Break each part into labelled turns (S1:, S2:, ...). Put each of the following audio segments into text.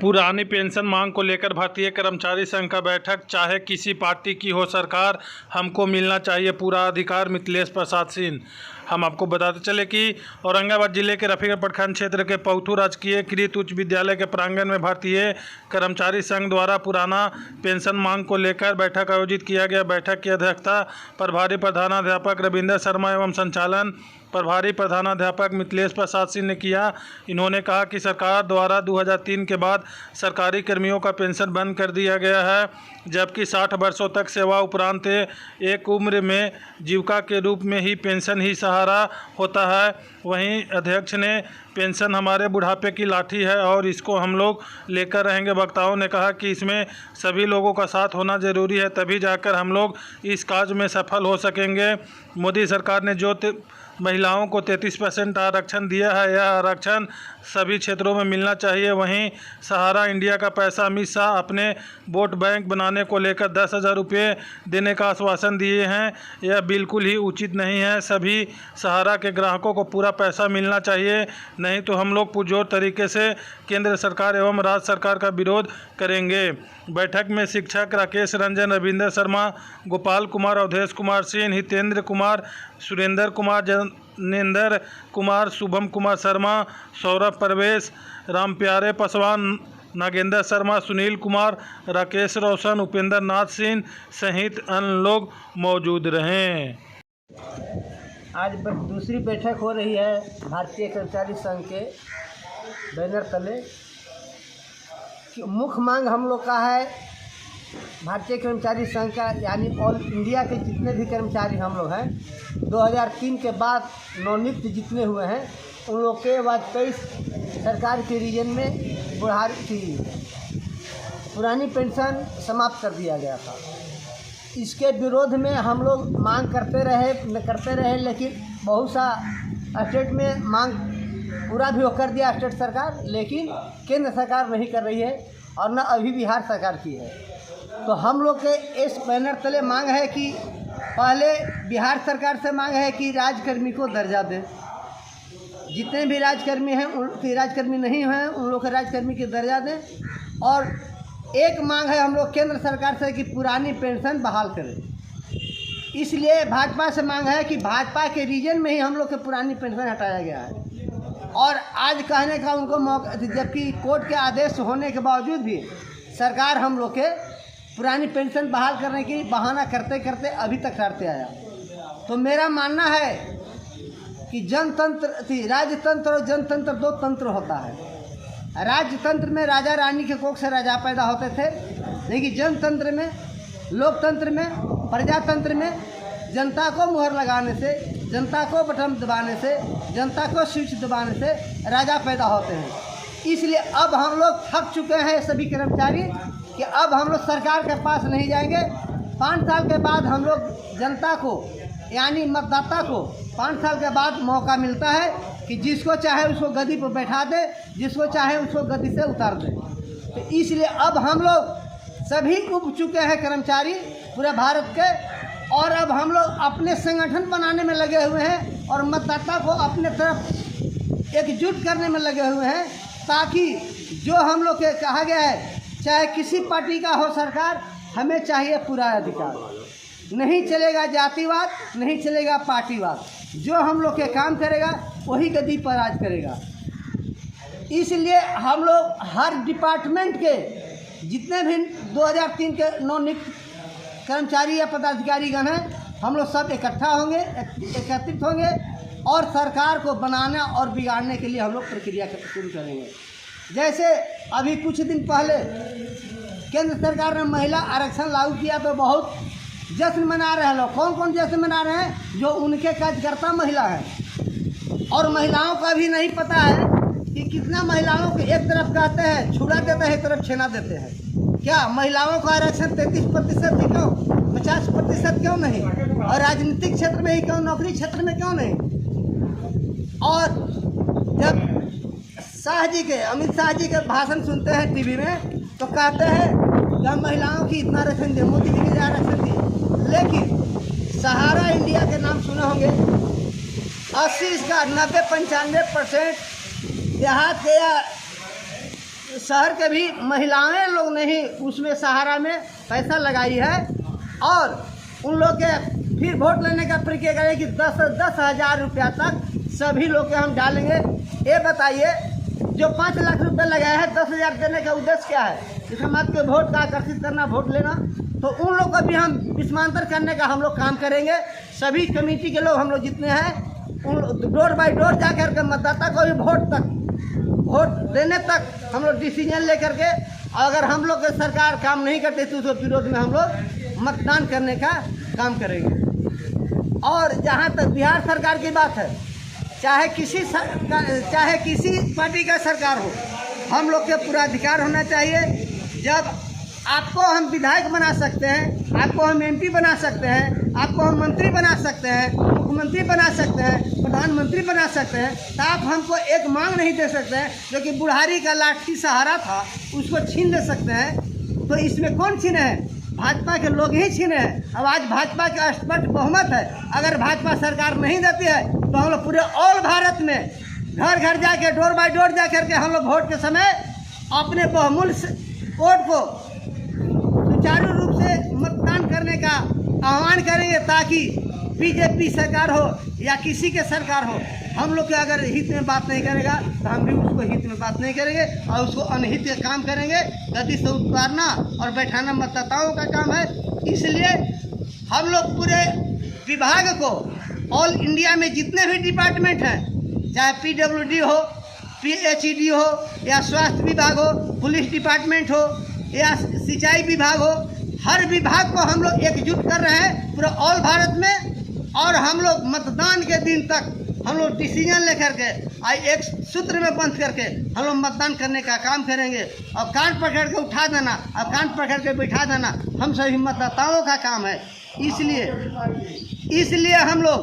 S1: पुरानी पेंशन मांग को लेकर भारतीय कर्मचारी संघ का बैठक। चाहे किसी पार्टी की हो सरकार, हमको मिलना चाहिए पूरा अधिकार। मिथिलेश प्रसाद सिंह। हम आपको बताते चले कि औरंगाबाद जिले के रफीगढ़ प्रखंड क्षेत्र के पौथू राजकीय कृत उच्च विद्यालय के प्रांगण में भारतीय कर्मचारी संघ द्वारा पुराना पेंशन मांग को लेकर बैठक आयोजित किया गया। बैठक की अध्यक्षता प्रभारी प्रधानाध्यापक रविंदर शर्मा एवं संचालन प्रभारी प्रधानाध्यापक मिथिलेश प्रसाद सिंह ने किया। इन्होंने कहा कि सरकार द्वारा 2003 के बाद सरकारी कर्मियों का पेंशन बंद कर दिया गया है, जबकि 60 वर्षों तक सेवा उपरांत एक उम्र में जीविका के रूप में ही पेंशन ही सहारा होता है। वहीं अध्यक्ष ने पेंशन हमारे बुढ़ापे की लाठी है और इसको हम लोग लेकर रहेंगे। वक्ताओं ने कहा कि इसमें सभी लोगों का साथ होना जरूरी है, तभी जाकर हम लोग इस काज में सफल हो सकेंगे। मोदी सरकार ने जो महिलाओं को 33% आरक्षण दिया है, यह आरक्षण सभी क्षेत्रों में मिलना चाहिए। वहीं सहारा इंडिया का पैसा अमित शाह अपने वोट बैंक बनाने को लेकर 10,000 रुपये देने का आश्वासन दिए हैं, यह बिल्कुल ही उचित नहीं है। सभी सहारा के ग्राहकों को पूरा पैसा मिलना चाहिए, नहीं तो हम लोग पुरजोर तरीके से केंद्र सरकार एवं राज्य सरकार का विरोध करेंगे। बैठक में शिक्षक राकेश रंजन, रविंदर शर्मा, गोपाल कुमार, अवधेश कुमार सिंह, हितेंद्र कुमार, सुरेंद्र कुमार, जनेंद्र कुमार, शुभम कुमार शर्मा, सौरभ प्रवेश, रामप्यारे पासवान, नागेंद्र शर्मा, सुनील कुमार, राकेश रोशन, उपेंद्र नाथ सिंह सहित अन्य लोग मौजूद रहे।
S2: आज दूसरी बैठक हो रही है भारतीय कर्मचारी संघ के बैनर तले। मुख्य मांग हम लोग का है भारतीय कर्मचारी संघ का, यानी ऑल इंडिया के जितने भी कर्मचारी हम लोग हैं 2003 के बाद नवनियुक्त जितने हुए हैं उन लोग के वाजपेयी सरकार के रीजन में पुरानी पेंशन समाप्त कर दिया गया था। इसके विरोध में हम लोग मांग करते रहे, लेकिन बहुत सा स्टेट में मांग पूरा भी कर दिया स्टेट सरकार, लेकिन केंद्र सरकार नहीं कर रही है और न अभी बिहार सरकार की है। तो हम लोग के इस बैनर तले मांग है कि पहले बिहार सरकार से मांग है कि राज्यकर्मी को दर्जा दें। जितने भी राज्यकर्मी हैं उनके राज्यकर्मी नहीं हैं उन लोग के राज्यकर्मी की दर्जा दें। और एक मांग है हम लोग केंद्र सरकार से कि पुरानी पेंशन बहाल करें। इसलिए भाजपा से मांग है कि भाजपा के रीजन में ही हम लोग के पुरानी पेंशन हटाया गया है और आज कहने का उनको मौका, जबकि कोर्ट के आदेश होने के बावजूद भी सरकार हम लोग के पुरानी पेंशन बहाल करने की बहाना करते करते अभी तक करते आया। तो मेरा मानना है कि राजतंत्र और जनतंत्र दो तंत्र होता है। राजतंत्र में राजा रानी के कोख से राजा पैदा होते थे, लेकिन जनतंत्र में, लोकतंत्र में, प्रजातंत्र में जनता को मुहर लगाने से, जनता को बटन दबाने से, जनता को स्विच दबाने से राजा पैदा होते हैं। इसलिए अब हम लोग थक चुके हैं सभी कर्मचारी कि अब हम लोग सरकार के पास नहीं जाएंगे। 5 साल के बाद हम लोग जनता को, यानी मतदाता को 5 साल के बाद मौका मिलता है कि जिसको चाहे उसको गद्दी पर बैठा दे, जिसको चाहे उसको गद्दी से उतार दे। तो इसलिए अब हम लोग सभी उब चुके हैं कर्मचारी पूरे भारत के, और अब हम लोग अपने संगठन बनाने में लगे हुए हैं और मतदाता को अपने तरफ एकजुट करने में लगे हुए हैं, ताकि जो हम लोग के कहा गया है, चाहे किसी पार्टी का हो सरकार, हमें चाहिए पूरा अधिकार। नहीं चलेगा जातिवाद, नहीं चलेगा पार्टीवाद। जो हम लोग के काम करेगा वही गद्दी पर राज करेगा। इसलिए हम लोग हर डिपार्टमेंट के जितने भी 2003 के नवनियुक्त कर्मचारी या पदाधिकारी गण हैं, हम लोग सब इकट्ठा होंगे, एकत्रित होंगे और सरकार को बनाना और बिगाड़ने के लिए हम लोग प्रक्रिया शुरू करेंगे। जैसे अभी कुछ दिन पहले केंद्र सरकार ने महिला आरक्षण लागू किया तो बहुत जश्न मना रहे हैं लोग। कौन कौन जश्न मना रहे हैं? जो उनके कार्यकर्ता महिला हैं। और महिलाओं का भी नहीं पता है कि कितना महिलाओं को एक तरफ कहते हैं छुड़ा देते हैं, एक तरफ छेना देते हैं। क्या महिलाओं का आरक्षण 33% ही क्यों, 50% क्यों नहीं? और राजनीतिक क्षेत्र में ही क्यों, नौकरी क्षेत्र में क्यों नहीं? और जब अमित शाह जी के भाषण सुनते हैं टीवी में तो कहते हैं कि हम महिलाओं की इतना आरक्षण दिए, मोदी जी के आरक्षण दिए। लेकिन सहारा इंडिया के नाम सुने होंगे, 80 का 90-95% देहात के या शहर के भी महिलाएं लोग ने ही उसमें सहारा में पैसा लगाई है और उन लोग के फिर वोट लेने का प्रक्रिया करें कि 10,000 रुपया तक सभी लोग के हम डालेंगे। ये बताइए जो 5 लाख रुपये लगाया है 10,000 देने का उद्देश्य क्या है? कि समाज के वोट का आकर्षित करना, वोट लेना। तो उन लोग को भी हम विस्मांतर करने का हम लोग काम करेंगे। सभी कमेटी के लोग हम लोग जितने हैं उन डोर बाय डोर जा कर के मतदाता को भी वोट देने तक हम लोग डिसीजन लेकर के, अगर हम लोग की सरकार काम नहीं करते तो उसके विरोध में हम लोग मतदान करने का काम करेंगे। और जहाँ तक बिहार सरकार की बात है, चाहे किसी पार्टी का सरकार हो, हम लोग के पूरा अधिकार होना चाहिए। जब आपको हम विधायक बना सकते हैं, आपको हम एमपी बना सकते हैं, आपको हम मंत्री बना सकते हैं, मुख्यमंत्री बना सकते हैं, प्रधानमंत्री बना सकते हैं, तो आप हमको एक मांग नहीं दे सकते हैं जो कि बुढ़ारी का लाठी सहारा था उसको छीन ले सकते हैं। तो इसमें कौन छीने है? भाजपा के लोग ही छीने हैं। अब आज भाजपा का स्पष्ट बहुमत है। अगर भाजपा सरकार नहीं देती है तो हम लोग पूरे ऑल भारत में घर घर जाके डोर बाय डोर जा करके हम लोग वोट के समय अपने बहुमूल्य वोट को सुचारू रूप से मतदान करने का आह्वान करेंगे, ताकि बीजेपी सरकार हो या किसी के सरकार हो, हम लोग के अगर हित में बात नहीं करेगा तो हम भी उसको हित में बात नहीं करेंगे और उसको अनहित के काम करेंगे। गद्दी से उतारना और बैठाना मतदाताओं का काम है। इसलिए हम लोग पूरे विभाग को, ऑल इंडिया में जितने भी डिपार्टमेंट हैं, चाहे PWD हो, PHED हो या स्वास्थ्य विभाग हो, पुलिस डिपार्टमेंट हो या सिंचाई विभाग हो, हर विभाग को हम लोग एकजुट कर रहे हैं पूरे ऑल भारत में। और हम लोग मतदान के दिन तक हम लोग डिसीजन लेकर के एक सूत्र में बंध करके हम लोग मतदान करने का काम करेंगे। और कान पकड़ के उठा देना और कान पकड़ के बैठा देना हम सभी मतदाताओं का काम है। इसलिए हम लोग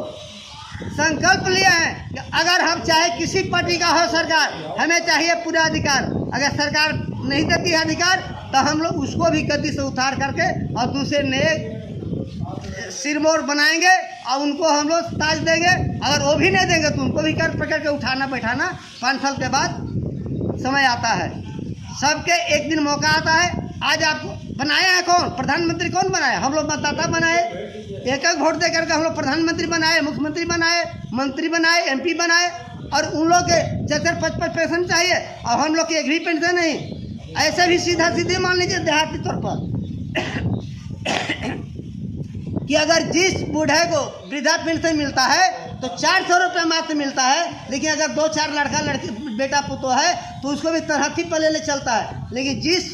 S2: संकल्प लिए हैं कि अगर हम चाहे किसी पार्टी का हो सरकार, हमें चाहिए पूरा अधिकार। अगर सरकार नहीं देती है अधिकार तो हम लोग उसको भी गद्दी से उतार करके और दूसरे नए सिरमौर बनाएंगे और उनको हम लोग ताज देंगे। अगर वो भी नहीं देंगे तो उनको भी कर पकड़ के उठाना बैठाना 5 साल के बाद समय आता है। सबके एक दिन मौका आता है। आज आपको बनाया है कौन? प्रधानमंत्री कौन बनाया? हम लोग मतदाता बनाए। एक वोट दे करके हम लोग प्रधानमंत्री बनाए, मुख्यमंत्री बनाए, मंत्री बनाए, MP बनाए। और उन लोग के 4-5 पेंशन चाहिए और हम लोग की एक भी पेंशन नहीं। ऐसे भी सीधे मान लीजिए देहाती तौर पर कि अगर जिस बूढ़े को वृद्धा पेंशन मिलता है तो 400 रुपये मात्र मिलता है, लेकिन अगर 2-4 लड़का लड़की बेटा पुतो है तो उसको भी तरहथी पले ले चलता है। लेकिन जिस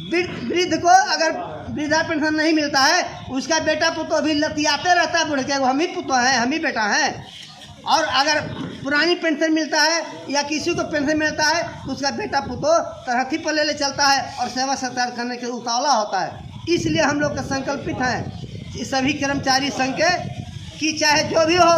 S2: वृद्ध को अगर वृद्धा पेंशन नहीं मिलता है उसका बेटा पुतो भी लतियाते रहता है, बूढ़ के हम ही पुतो हैं, हम ही बेटा हैं। और अगर पुरानी पेंशन मिलता है या किसी को पेंशन मिलता है तो उसका बेटा पुतो तरहथी पले ले चलता है और सेवा सत्कार करने के उतावला होता है। इसलिए हम लोग का संकल्पित हैं सभी कर्मचारी संघ के कि चाहे जो भी हो,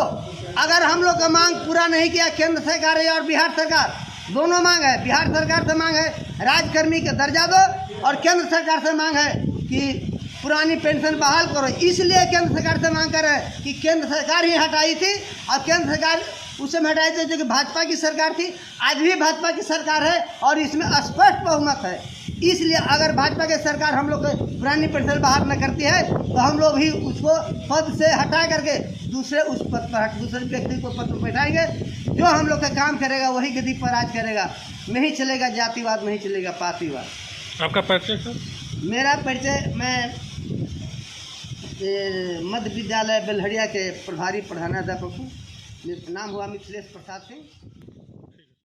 S2: अगर हम लोग का मांग पूरा नहीं किया, केंद्र सरकार और बिहार सरकार दोनों मांग है। बिहार सरकार से मांग है राजकर्मी का दर्जा दो और केंद्र सरकार से मांग है कि पुरानी पेंशन बहाल करो। इसलिए केंद्र सरकार से मांग कर रहे हैं कि केंद्र सरकार ही हटाई थी और केंद्र सरकार उस समय हटाई थी जो कि भाजपा की सरकार थी। आज भी भाजपा की सरकार है और इसमें स्पष्ट बहुमत है। इसलिए अगर भाजपा की सरकार हम लोग पुरानी पेंशन बहाल न करती है तो हम लोग भी उसको पद से हटा करके दूसरे उस पद पर दूसरे व्यक्ति को पद पर बैठाएंगे। जो हम लोग का काम करेगा वही गद्दी पर राज करेगा। नहीं चलेगा जातिवाद, नहीं चलेगा पार्टीवाद।
S1: आपका परिचय सर?
S2: मेरा परिचय, मैं मध्य विद्यालय बेलहरिया के प्रभारी प्रधानाध्यापक हूँ। मेरा नाम हुआ मिथिलेश प्रसाद सिंह।